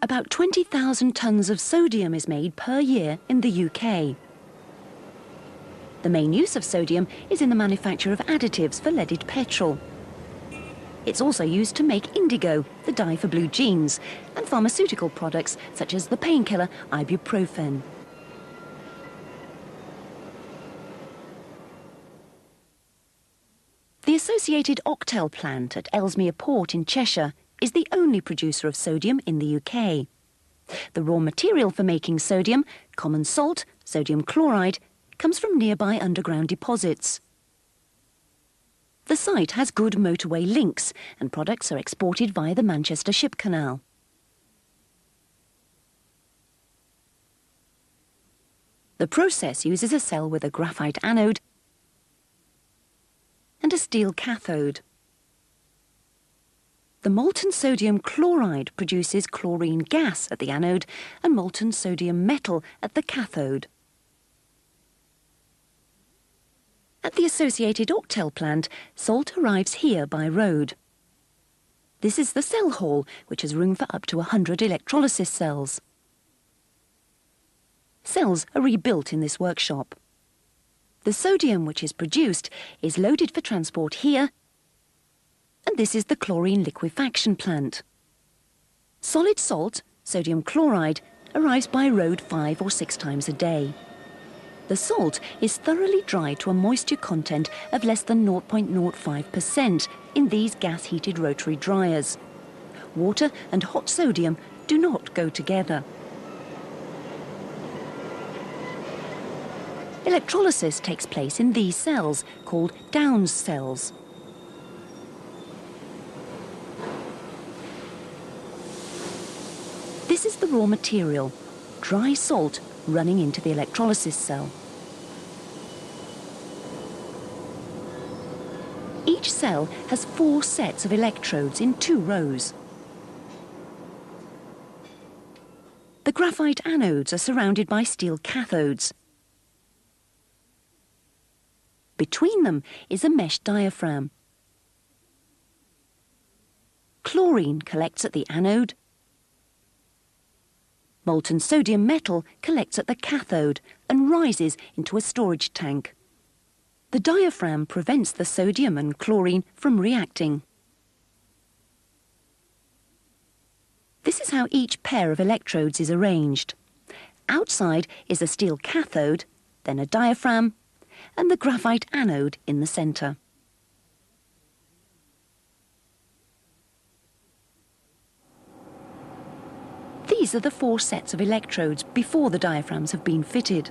About 20,000 tonnes of sodium is made per year in the UK. The main use of sodium is in the manufacture of additives for leaded petrol. It's also used to make indigo, the dye for blue jeans, and pharmaceutical products such as the painkiller ibuprofen. The associated Octel plant at Ellesmere Port in Cheshire is the only producer of sodium in the UK. The raw material for making sodium, common salt, sodium chloride, comes from nearby underground deposits. The site has good motorway links and products are exported via the Manchester Ship Canal. The process uses a cell with a graphite anode and a steel cathode. The molten sodium chloride produces chlorine gas at the anode and molten sodium metal at the cathode. At the associated Octel plant, salt arrives here by road. This is the cell hall, which has room for up to 100 electrolysis cells. Cells are rebuilt in this workshop. The sodium which is produced is loaded for transport here, and this is the chlorine liquefaction plant. Solid salt, sodium chloride, arrives by road 5 or 6 times a day. The salt is thoroughly dried to a moisture content of less than 0.05% in these gas-heated rotary dryers. Water and hot sodium do not go together. Electrolysis takes place in these cells, called Downs cells. This is the raw material, dry salt running into the electrolysis cell. Each cell has 4 sets of electrodes in 2 rows. The graphite anodes are surrounded by steel cathodes. Between them is a mesh diaphragm. Chlorine collects at the anode. Molten sodium metal collects at the cathode and rises into a storage tank. The diaphragm prevents the sodium and chlorine from reacting. This is how each pair of electrodes is arranged. Outside is a steel cathode, then a diaphragm, and the graphite anode in the centre. These are the 4 sets of electrodes before the diaphragms have been fitted.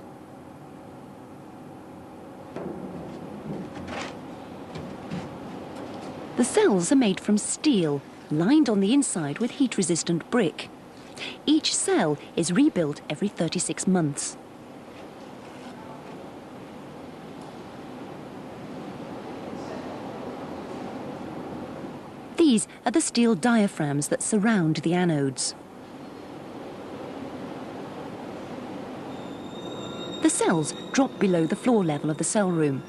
The cells are made from steel, lined on the inside with heat-resistant brick. Each cell is rebuilt every 36 months. These are the steel diaphragms that surround the anodes. The cells drop below the floor level of the cell room.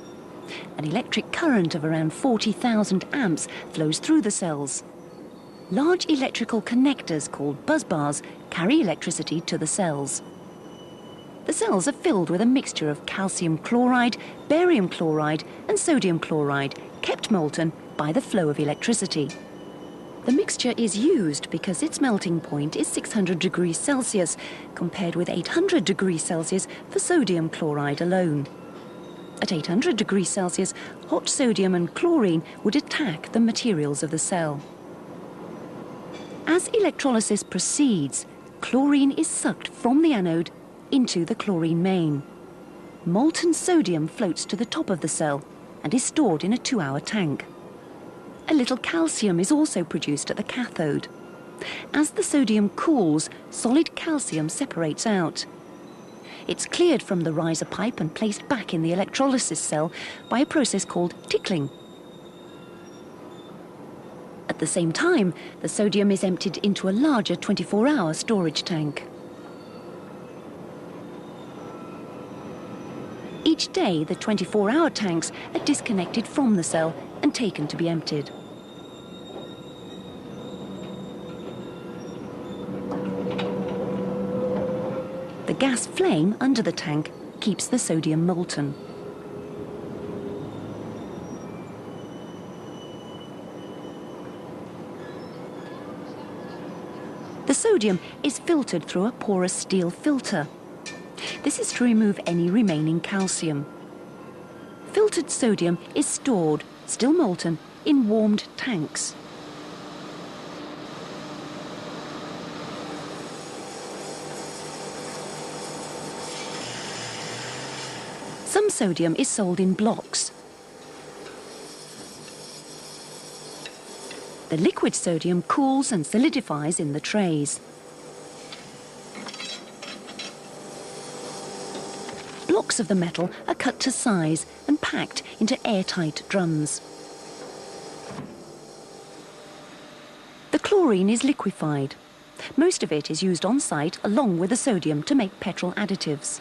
An electric current of around 40,000 amps flows through the cells. Large electrical connectors called busbars carry electricity to the cells. The cells are filled with a mixture of calcium chloride, barium chloride and sodium chloride, kept molten by the flow of electricity. The mixture is used because its melting point is 600 degrees Celsius, compared with 800 degrees Celsius for sodium chloride alone. At 800 degrees Celsius, hot sodium and chlorine would attack the materials of the cell. As electrolysis proceeds, chlorine is sucked from the anode into the chlorine main. Molten sodium floats to the top of the cell and is stored in a 2-hour tank. A little calcium is also produced at the cathode. As the sodium cools, solid calcium separates out. It's cleared from the riser pipe and placed back in the electrolysis cell by a process called tickling. At the same time, the sodium is emptied into a larger 24-hour storage tank. Each day, the 24-hour tanks are disconnected from the cell and taken to be emptied. gas flame under the tank keeps the sodium molten. The sodium is filtered through a porous steel filter. This is to remove any remaining calcium. Filtered sodium is stored, still molten, in warmed tanks. Some sodium is sold in blocks. The liquid sodium cools and solidifies in the trays. Blocks of the metal are cut to size and packed into airtight drums. The chlorine is liquefied. Most of it is used on site along with the sodium to make petrol additives.